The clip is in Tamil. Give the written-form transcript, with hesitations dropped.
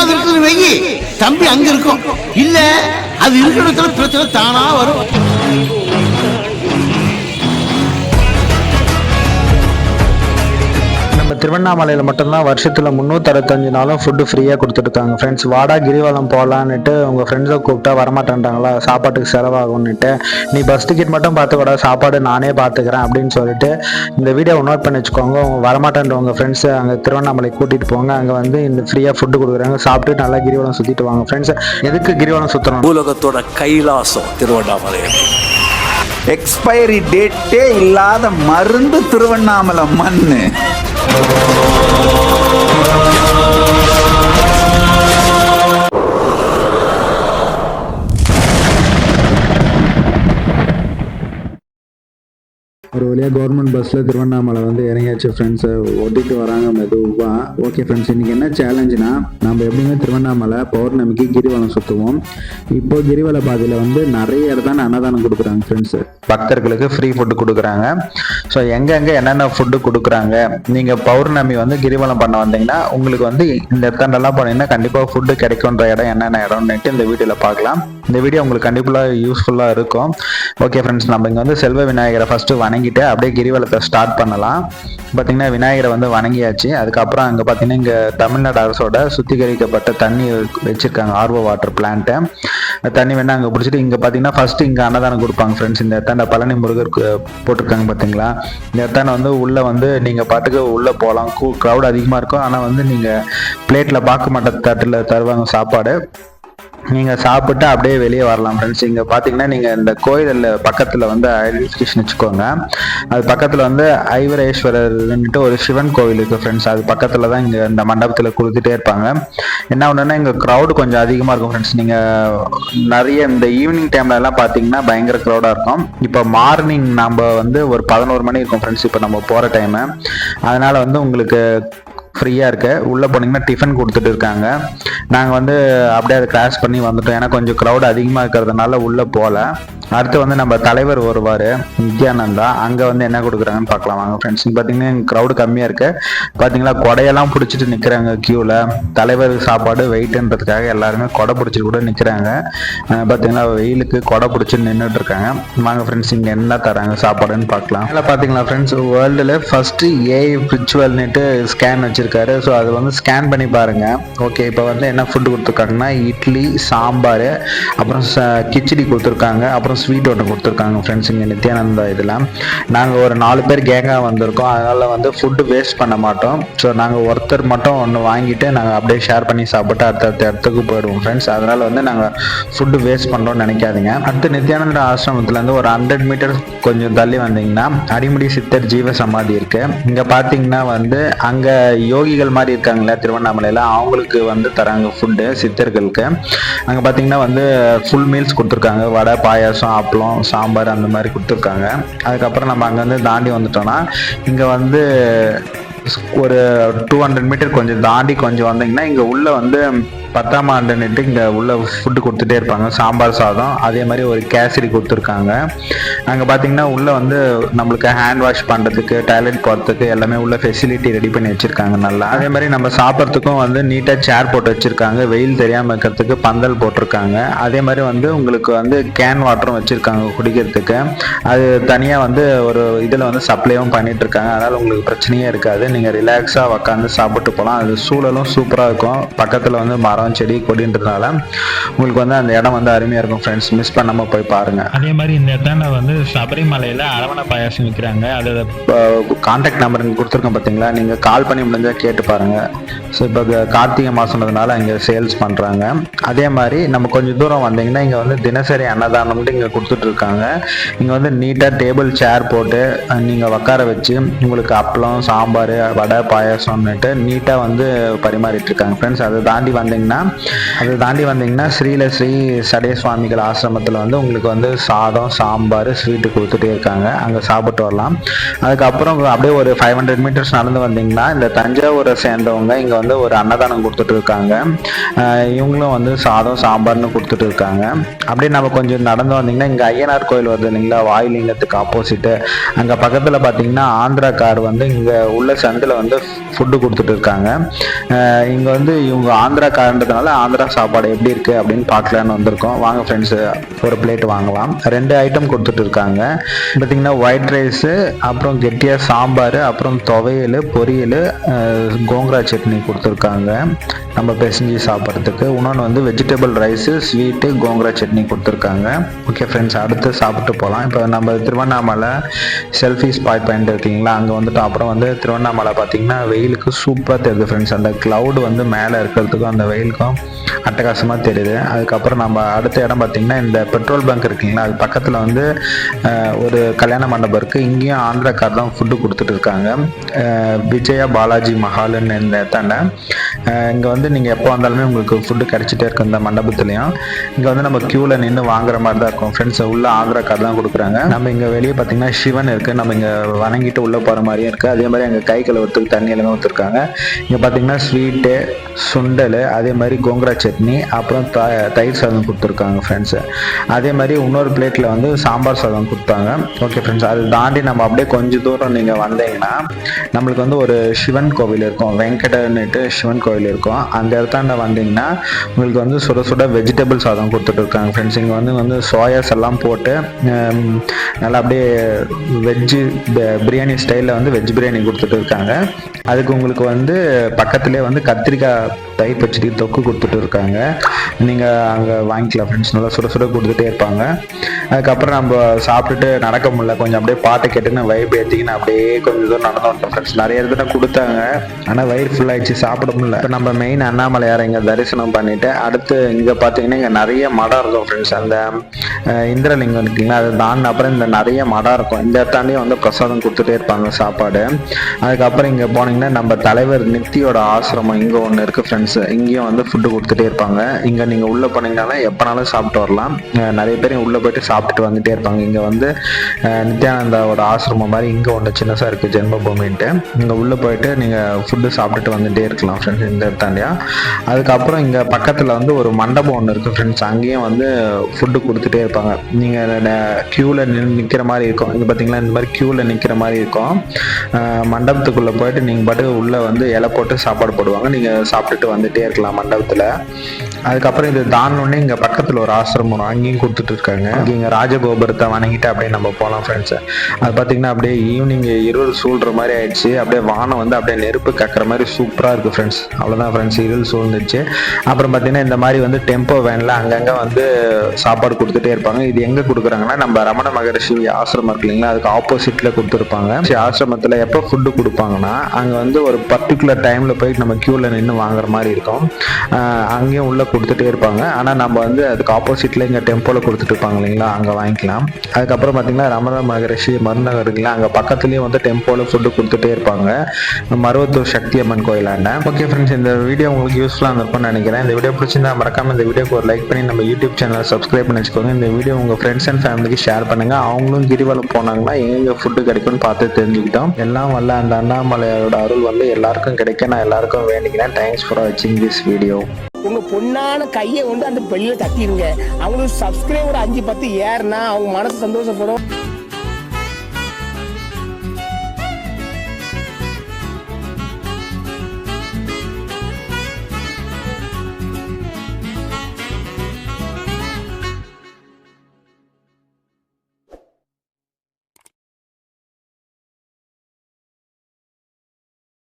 எங்கேயாவது இருக்குது வெயி தம்பி அங்க இருக்கும். இல்ல அது இருக்கிற இடத்துல பிரச்சனை தானா வரும். திருவண்ணாமலையில் மட்டும்தான் வருஷத்தில் 365 நாளும் ஃபுட்டு ஃப்ரீயாக கொடுத்துருக்காங்க ஃப்ரெண்ட்ஸ். வாடா கிரிவலம் போகலான்னுட்டு உங்கள் ஃப்ரெண்ட்ஸை கூப்பிட்டா வரமாட்டேன்றாங்களா, சாப்பாட்டுக்கு செலவாகும்னுட்டு. நீ பஸ் டிக்கெட் மட்டும் பார்த்துக்கூட, சாப்பாடு நானே பார்த்துக்கிறேன் அப்படின்னு சொல்லிட்டு இந்த வீடியோவை நோட் பண்ணி வச்சுக்கோங்க. உங்கள் வரமாட்டேன்றவங்க ஃப்ரெண்ட்ஸை அங்கே திருவண்ணாமலை கூட்டிகிட்டு போங்க. அங்கே வந்து இந்த ஃப்ரீயாக ஃபுட்டு கொடுக்குறாங்க. சாப்பிட்டு நல்லா கிரிவலம் சுற்றிட்டு வாங்க ஃப்ரெண்ட்ஸ். எதுக்கு கிரிவலம் சுற்றணும்? உலகத்தோட கைலாசம் திருவண்ணாமலை. எக்ஸ்பைரி டேட்டே இல்லாத மருந்து திருவண்ணாமலை மண்ணு. ஒரு வழியாக கவர்மெண்ட் பஸ்ஸில் திருவண்ணாமலை வந்து இறங்கியாச்சு ஃப்ரெண்ட்ஸை ஓட்டிகிட்டு வராங்க மெதுவாக. ஓகே ஃப்ரெண்ட்ஸ், இன்றைக்கி என்ன சேலஞ்சுனா, நம்ம எப்படியுமே திருவண்ணாமலை பௌர்ணமிக்கு கிரிவலம் சுற்றுவோம். இப்போ கிரிவல பாதையில் வந்து நிறைய இடத்தான அன்னதானம் கொடுக்குறாங்க ஃப்ரெண்ட்ஸு. பக்தர்களுக்கு ஃப்ரீ ஃபுட்டு கொடுக்குறாங்க. ஸோ எங்கெங்கே என்னென்ன ஃபுட்டு கொடுக்குறாங்க, நீங்கள் பௌர்ணமி வந்து கிரிவலம் பண்ண வந்தீங்கன்னா உங்களுக்கு வந்து இந்த இடத்தாண்டெல்லாம் போனீங்கன்னா கண்டிப்பாக ஃபுட்டு கிடைக்குன்ற இடம் என்னென்ன இடம்னுட்டு இந்த வீடியோவில் பார்க்கலாம். இந்த வீடியோ உங்களுக்கு கண்டிப்பாக யூஸ்ஃபுல்லாக இருக்கும். ஓகே ஃப்ரெண்ட்ஸ், நம்ம இங்கே வந்து செல்வ விநாயகரை ஃபஸ்ட்டு வணங்கிட்டு அப்படியே கிரிவலத்தை ஸ்டார்ட் பண்ணலாம். பார்த்தீங்கன்னா விநாயகரை வந்து வணங்கியாச்சு. அதுக்கப்புறம் அங்கே பார்த்தீங்கன்னா இங்கே தமிழ்நாடு அரசோட சுத்திகரிக்கப்பட்ட தண்ணி வச்சுருக்காங்க, ஆர்வோ வாட்டர் பிளான்ட்டு. தண்ணி வேணா அங்கே பிடிச்சிட்டு இங்கே பார்த்தீங்கன்னா ஃபஸ்ட்டு இங்கே அன்னதானம் கொடுப்பாங்க ஃப்ரெண்ட்ஸ். இந்த இடத்தாண்ட பழனி முருகர் போட்டிருக்காங்க பார்த்தீங்களா. இந்த இடத்தாண்ட வந்து உள்ளே வந்து நீங்கள் பாட்டுக்கு உள்ளே போகலாம். க்ரௌட் அதிகமாக இருக்கும். ஆனால் வந்து நீங்கள் பிளேட்டில் பார்க்க மாட்ட தட்டில் தருவாங்க சாப்பாடு. நீங்கள் சாப்பிட்டு அப்படியே வெளியே வரலாம் ஃப்ரெண்ட்ஸ். இங்கே பார்த்தீங்கன்னா நீங்கள் இந்த கோயிலில் பக்கத்தில் வந்து ஐடென்டிஃபிகேஷன் வச்சுக்கோங்க. அது பக்கத்தில் வந்து ஐவரேஸ்வரர்ன்ட்டு ஒரு சிவன் கோவில் இருக்குது ஃப்ரெண்ட்ஸ். அது பக்கத்தில் தான் இங்கே இந்த மண்டபத்தில் கொடுத்துட்டே இருப்பாங்க. என்ன ஒன்றுன்னா இங்கே க்ரௌடு கொஞ்சம் அதிகமாக இருக்கும் ஃப்ரெண்ட்ஸ். நீங்கள் நிறைய இந்த ஈவினிங் டைம்லலாம் பார்த்தீங்கன்னா பயங்கர க்ரௌடாக இருக்கும். இப்போ மார்னிங் நம்ம வந்து ஒரு 11 மணி இருக்கும் ஃப்ரெண்ட்ஸ் இப்போ நம்ம போகிற டைமு. அதனால் வந்து உங்களுக்கு ஃப்ரீயாக இருக்கு. உள்ளே போனீங்கன்னா டிஃபன் கொடுத்துட்டு இருக்காங்க. நாங்கள் வந்து அப்படியே அதை கிராஸ் பண்ணி வந்துட்டோம். ஏன்னா கொஞ்சம் க்ரௌட் அதிகமாக இருக்கிறதுனால உள்ளே போகல. அடுத்து வந்து நம்ம தலைவர் வருவார், நித்யானந்தா. அங்கே வந்து என்ன கொடுக்குறாங்கன்னு பார்க்கலாம் வாங்க ஃப்ரெண்ட்ஸ். பார்த்தீங்கன்னா க்ரௌடு கம்மியாக இருக்கு. பார்த்தீங்களா, கொடையெல்லாம் பிடிச்சிட்டு நிற்கிறாங்க க்யூவில். தலைவர் சாப்பாடு வெயிட்டுன்றதுக்காக எல்லாருமே கொடை பிடிச்சிட்டு கூட நிற்கிறாங்க. பார்த்தீங்களா, வெயிலுக்கு கொடை பிடிச்சிட்டு நின்றுட்டு இருக்காங்க. வாங்க ஃப்ரெண்ட்ஸ், இங்கே என்ன தராங்க சாப்பாடுன்னு பார்க்கலாம். அதில் பார்த்தீங்களா ஃப்ரெண்ட்ஸ், வேர்ல்டில் ஃபஸ்ட்டு ஏஐ விர்ச்சுவல்னுட்டு ஸ்கேன் வச்சுருக்காரு. ஸோ அது வந்து ஸ்கேன் பண்ணி பாருங்கள். ஓகே, இப்போ வந்து என்ன ஃபுட்டு கொடுத்துருக்காங்கன்னா இட்லி, சாம்பார், அப்புறம் கிச்சடி கொடுத்துருக்காங்க, அப்புறம் ஸ்வீட் ஒன்று கொடுத்துருக்காங்க ஃப்ரெண்ட்ஸ். இங்கே நித்யானந்தா இதில் நாங்கள் ஒரு 4 பேர் கேங்காக வந்திருக்கோம். அதனால் வந்து ஃபுட்டு வேஸ்ட் பண்ண மாட்டோம். ஸோ நாங்கள் ஒருத்தர் மட்டும் ஒன்று வாங்கிட்டு நாங்கள் அப்படியே ஷேர் பண்ணி சாப்பிட்டு அடுத்த இடத்துக்கு போயிடுவோம் ஃப்ரெண்ட்ஸ். அதனால் வந்து நாங்கள் ஃபுட்டு வேஸ்ட் பண்ணுறோம்னு நினைக்காதீங்க. அடுத்து நித்யானந்தா ஆசிரமத்துலேருந்து ஒரு 100 மீட்டர் கொஞ்சம் தள்ளி வந்தீங்கன்னா அடிமுடி சித்தர் ஜீவ சமாதி இருக்குது. இங்கே பார்த்தீங்கன்னா வந்து அங்கே யோகிகள் மாதிரி இருக்காங்களே திருவண்ணாமலையில், அவங்களுக்கு வந்து தராங்க ஃபுட்டு சித்தர்களுக்கு. அங்கே பார்த்தீங்கன்னா வந்து ஃபுல் மீல்ஸ் கொடுத்துருக்காங்க. வடை, பாயாசம், அப்பளம், சாம்பார் அந்த மாதிரி கொடுத்துருக்காங்க. அதுக்கப்புறம் நம்ம அங்கேருந்து தாண்டி வந்துட்டோம்னா இங்கே வந்து ஒரு 200 மீட்டர் கொஞ்சம் தாண்டி கொஞ்சம் வந்தீங்கன்னா இங்கே உள்ள வந்து 10ஆம் ஆண்டுன்னுட்டு இங்கே உள்ள ஃபுட்டு கொடுத்துட்டே இருப்பாங்க. சாம்பார் சாதம், அதே மாதிரி ஒரு கேசரி கொடுத்துருக்காங்க. அங்கே பார்த்தீங்கன்னா உள்ளே வந்து நம்மளுக்கு ஹேண்ட் வாஷ் பண்ணுறதுக்கு, டாய்லெட் போகிறதுக்கு எல்லாமே உள்ள ஃபெசிலிட்டி ரெடி பண்ணி வச்சுருக்காங்க நல்லா. அதே மாதிரி நம்ம சாப்பிட்றதுக்கும் வந்து நீட்டாக சேர் போட்டு வச்சுருக்காங்க. வெயில் தெரியாமல் இருக்கிறதுக்கு பந்தல் போட்டிருக்காங்க. அதே மாதிரி வந்து உங்களுக்கு வந்து கேன் வாட்டரும் வச்சுருக்காங்க குடிக்கிறதுக்கு. அது தனியாக வந்து ஒரு இதில் வந்து சப்ளையும் பண்ணிட்டு இருக்காங்க. அதனால் உங்களுக்கு பிரச்சனையே இருக்காது. நீங்கள் ரிலாக்ஸாக உட்காந்து சாப்பிட்டு போகலாம். அது சூழலும் சூப்பராக இருக்கும். பக்கத்தில் வந்து மரம், செடி, கொடின்றதுனால உங்களுக்கு வந்து அந்த இடம் வந்து அருமையாக இருக்கும் ஃப்ரெண்ட்ஸ். மிஸ் பண்ணாமல் போய் பாருங்கள். அதே மாதிரி இந்த இடத்துல வந்து சபரிமலையில் அரவணை பாயாசம் விற்கிறாங்க. அது கான்டாக்ட் நம்பர் இங்கே கொடுத்துருக்கோம் பார்த்தீங்களா, நீங்கள் கால் பண்ணி முடிஞ்சால் கேட்டு பாருங்கள். ஸோ இப்போ கார்த்திகை மாதம்ன்றதுனால இங்கே சேல்ஸ் பண்ணுறாங்க. அதே மாதிரி நம்ம கொஞ்சம் தூரம் வந்தீங்கன்னா இங்கே வந்து தினசரி அன்னதானம்ட்டு இங்கே கொடுத்துட்ருக்காங்க. இங்கே வந்து நீட்டாக டேபிள் சேர் போட்டு நீங்கள் உட்கார வச்சு உங்களுக்கு அப்பளம், சாம்பார், வடை, பாயாசம்னுட்டு நீட்டாக வந்து பரிமாறிட்டு இருக்காங்க ஃப்ரெண்ட்ஸ். அதை தாண்டி வந்தீங்கன்னா ஸ்ரீல ஸ்ரீ சடைய சுவாமிகள் ஆசிரமத்தில் வந்து உங்களுக்கு வந்து சாதம், சாம்பார், ஸ்வீட்டு கொடுத்துட்டே இருக்காங்க. அங்கே சாப்பிட்டு வரலாம். அதுக்கப்புறம் அப்படியே ஒரு 500 மீட்டர்ஸ் நடந்து வந்தீங்கன்னா இந்த தஞ்சாவூரை சேர்ந்தவங்க இங்கே வந்து ஒரு அன்னதானம் கொடுத்துட்டு இருக்காங்க. இவங்களும் வந்து சாதம், சாம்பார்னு கொடுத்துட்டு இருக்காங்க. அப்படியே நம்ம கொஞ்சம் நடந்து வந்தீங்கன்னா இங்கே ஐயனார் கோயில் வருது இல்லைங்களா, வாயுலிங்கத்துக்கு ஆப்போசிட்டு. அங்கே பக்கத்தில் பார்த்தீங்கன்னா ஆந்திராக்கார் வந்து இங்கே உள்ள சந்தில் வந்து ஃபுட்டு கொடுத்துட்டு இருக்காங்க. இங்கே வந்து இவங்க ஆந்திராக்காரன்ற பண்ணுறதுனால ஆந்திரா சாப்பாடு எப்படி இருக்குது அப்படின்னு பார்க்கலான்னு வந்திருக்கோம். வாங்க ஃப்ரெண்ட்ஸு ஒரு பிளேட் வாங்கலாம். 2 ஐட்டம் கொடுத்துட்டு இருக்காங்க. பார்த்தீங்கன்னா ஒயிட் ரைஸு, அப்புறம் கெட்டியாக சாம்பார், அப்புறம் துவையல், பொரியல், கோங்கரா சட்னி கொடுத்துருக்காங்க நம்ம பிசைஞ்சு சாப்பிட்றதுக்கு. இன்னொன்று வந்து vegetable rice, sweet, gongura chutney கொடுத்துருக்காங்க. ஓகே ஃப்ரெண்ட்ஸ், அடுத்து சாப்பிட்டு போகலாம். இப்போ நம்ம திருவண்ணாமலை செல்ஃபி ஸ்பாட் பாயிண்ட் இருக்குங்களா, அங்கே வந்துட்டு அப்புறம் வந்து திருவண்ணாமலை பார்த்தீங்கன்னா வெயிலுக்கு சூப்பராக தெரியுது ஃப்ரெண்ட்ஸ். அந்த க்ளவுடு வந்து மேலே இருக்கிறதுக்கும் அந்த வெயிலுக்கும் அட்டகாசமாக தெரியுது. அதுக்கப்புறம் நம்ம அடுத்த இடம் பார்த்திங்கன்னா இந்த பெட்ரோல் பங்க் இருக்குங்களா, அது பக்கத்தில் வந்து ஒரு கல்யாண மண்டபம் இருக்குது. இங்கேயும் ஆந்திராக்கார் தான் ஃபுட்டு கொடுத்துட்டு இருக்காங்க. விஜயா பாலாஜி மஹால்னு இந்த இடத்தாண்ட. இங்கே வந்து நீங்கள் எப்போ வந்தாலுமே உங்களுக்கு ஃபுட்டு கிடச்சிட்டே இருக்கும் இந்த மண்டபத்துலேயும். இங்கே வந்து நம்ம க்யூவில் நின்று வாங்குற மாதிரி தான் இருக்கும் ஃப்ரெண்ட்ஸ். உள்ள ஆந்திராக்கார் தான் கொடுக்குறாங்க. நம்ம இங்கே வெளியே பார்த்தீங்கன்னா சிவன் இருக்குது, நம்ம இங்கே வணங்கிட்டு உள்ளே போகிற மாதிரியும் இருக்குது. அதே மாதிரி அங்கே கை கழுவுறதுக்கு தண்ணி எல்லாமே ஊற்றிருக்காங்க. இங்கே பார்த்தீங்கன்னா ஸ்வீட்டு, சுண்டல், அதே மாதிரி கோங்கரா சட்னி, அப்புறம் தயிர் சாதம் கொடுத்துருக்காங்க ஃப்ரெண்ட்ஸு. அதே மாதிரி இன்னொரு பிளேட்டில் வந்து சாம்பார் சாதம் கொடுத்தாங்க. ஓகே ஃப்ரெண்ட்ஸ், அது தாண்டி நம்ம அப்படியே கொஞ்சம் தூரம் நீங்கள் வந்தீங்கன்னா நம்மளுக்கு வந்து ஒரு சிவன் கோவில் இருக்கும், வெங்கடன்னுட்டு சிவன் கோவில் இருக்கும். அந்த இடத்தாண்ட வந்தீங்கன்னா உங்களுக்கு வந்து சுட சுட வெஜிடபிள் சாதம் கொடுத்துட்டு இருக்காங்க ஃப்ரெண்ட்ஸ். இங்கே வந்து சோயாஸ் எல்லாம் போட்டு நல்லா அப்படியே வெஜ்ஜு பிரியாணி ஸ்டைலில் வந்து வெஜ் பிரியாணி கொடுத்துட்டு இருக்காங்க. அதுக்கு உங்களுக்கு வந்து பக்கத்துலேயே வந்து கத்திரிக்காய் தயிர் பச்சடி தொக்கு கொடுத்துட்டு இருக்காங்க. நீங்கள் அங்கே வாங்கிக்கலாம் ஃப்ரெண்ட்ஸ். நல்லா சுட சுட கொடுத்துட்டே இருப்பாங்க. அதுக்கப்புறம் நம்ம சாப்பிட்டுட்டு நடக்க முடியல, கொஞ்சம் அப்படியே பாட்டை கேட்டுன்னு வைப் ஏற்றிக்கின்னு அப்படியே கொஞ்சம் தூரம் நடந்து வந்தோம் ஃப்ரெண்ட்ஸ். நிறைய இடத்துல கொடுத்தாங்க, ஆனால் வயிறு ஃபுல்லாகிடுச்சு, சாப்பிட முடியல. இப்போ நம்ம மெயின் அண்ணாமலையாரை இங்கே தரிசனம் பண்ணிவிட்டு அடுத்து இங்கே பார்த்தீங்கன்னா இங்கே நிறைய மடம் இருக்கும் ஃப்ரெண்ட்ஸ். அந்த இந்திரலிங்கம் இருக்குங்களா, அதை தாண்டின அப்புறம் இந்த நிறைய மடம் இருக்கும். இந்த இடத்தாண்டியும் வந்து பிரசாதம் கொடுத்துட்டே இருப்பாங்க சாப்பாடு. அதுக்கப்புறம் இங்கே போனீங்கன்னா நம்ம தலைவர் நித்தியோட ஆசிரமம் இங்கே ஒன்று இருக்குது ஃப்ரெண்ட்ஸ். இங்கேயும் வந்து ஃபுட்டு கொடுத்துட்டே இருப்பாங்க. இங்கே நீங்கள் உள்ளே போனீங்கனாலும் எப்போனாலும் சாப்பிட்டு வரலாம். நிறைய பேர் உள்ளே போயிட்டு சாப்பிட்டுட்டு வந்துட்டே இருப்பாங்க. இங்கே வந்து நித்யானந்தாவோட ஆசிரமம் மாதிரி இங்கே ஒன்று சின்னதாக இருக்குது, ஜென்மபூமின்ட்டு. இங்கே உள்ளே போயிட்டு நீங்கள் ஃபுட்டு சாப்பிட்டுட்டு வந்துட்டே இருக்கலாம் ஃப்ரெண்ட்ஸ் இந்த இடத்தாண்டியா. அதுக்கப்புறம் இங்கே பக்கத்தில் வந்து ஒரு மண்டபம் ஒன்று இருக்குது ஃப்ரெண்ட்ஸ். அங்கேயும் வந்து ஃபுட்டு கொடுத்துட்டே இருப்பாங்க. நீங்கள் க்யூவில் நிற்கிற மாதிரி இருக்கும். இங்கே பார்த்தீங்களா இந்த மாதிரி க்யூவில் நிற்கிற மாதிரி இருக்கும். மண்டபத்துக்குள்ளே போயிட்டு நீங்கள் பாட்டு உள்ளே வந்து இலை போட்டு சாப்பாடு போடுவாங்க. நீங்கள் சாப்பிட்டுட்டு வந்துட்டே இருக்கலாம் மண்டபத்தில். அதுக்கப்புறம் இது தாண்டோடனே இங்கே பக்கத்தில் ஒரு ஆசிரமம் அங்கேயும் கொடுத்துட்டு இருக்காங்க. இங்கே ராஜகோபுரத்தை வணங்கிட்டு அப்படியே நம்ம போகலாம் ஃப்ரெண்ட்ஸு. அது பார்த்தீங்கன்னா அப்படியே ஈவினிங் இருள் சூழ்ற மாதிரி ஆயிடுச்சு. அப்படியே வானம் வந்து அப்படியே நெருப்பு கக்கிற மாதிரி சூப்பராக இருக்குது ஃப்ரெண்ட்ஸ். அவ்வளோதான் ஃப்ரெண்ட்ஸ், இருள் சூழ்ந்துச்சு. அப்புறம் பார்த்தீங்கன்னா இந்த மாதிரி வந்து டெம்போ வேனில் அங்கங்கே வந்து சாப்பாடு கொடுத்துட்டே இருப்பாங்க. இது எங்கே கொடுக்குறாங்கன்னா நம்ம ரமண மகரிஷி ஆசிரமம் இருக்கு இல்லைங்களா, அதுக்கு ஆப்போசிட்டில் கொடுத்துருப்பாங்க. ஆசிரமத்தில் எப்போ ஃபுட்டு கொடுப்பாங்கன்னா அங்கே வந்து ஒரு பர்டிகுலர் டைமில் போயிட்டு நம்ம க்யூவில் நின்று வாங்குற மாதிரி இருக்கும். அங்கேயும் உள்ள கொடுத்துட்டே இருப்பாங்க. ஆனால் நம்ம வந்து அதுக்கு ஆப்போசிட்டில் இங்கே டெம்போவில் கொடுத்துட்டு இருப்பாங்க இல்லைங்களா, அங்கே வாங்கிக்கலாம். அதுக்கப்புறம் பார்த்தீங்கன்னா ரமண மகரிஷி மருந்தகம் இருக்குங்களா, அங்கே பக்கத்துலேயும் வந்து டெம்போவில் ஃபுட்டு கொடுத்துட்டே இருப்பாங்க, மருவத்தூர் சக்தி அம்மன் கோயிலாண்ட. ஓகே ஃப்ரெண்ட்ஸ், இந்த வீடியோ உங்களுக்கு யூஸ்ஃபுல்லாக இருந்திருக்கும்னு நினைக்கிறேன். இந்த வீடியோ பிடிச்சிருந்தா மறக்காம இந்த வீடியோக்கு ஒரு லைக் பண்ணி நம்ம யூடியூப் சேனலை சப்ஸ்கிரைப் பண்ணி வச்சுக்கோங்க. இந்த வீடியோ உங்கள் ஃப்ரெண்ட்ஸ் அண்ட் ஃபேமிலிக்கு ஷேர் பண்ணுங்கள். அவங்களும் கிரிவலம் போனாங்கன்னா எங்கே ஃபுட்டு கிடைக்கும்னு பார்த்து தெரிஞ்சுக்கிட்டோம். எல்லாம் வல்ல அந்த அண்ணாமலையோட அருள் வந்து எல்லாருக்கும் கிடைக்க நான் எல்லாருக்கும் வேண்டிக்கிறேன். தேங்க்ஸ் ஃபார் வாட்சிங் திஸ் வீடியோ. உங்க பொண்ணான கையை வந்து அந்த பெல்ல தட்டிடுங்க. அவங்களுக்கு சப்ஸ்கிரைபர் 5-10 ஏறுனா அவங்க மனசு சந்தோஷப்படும்.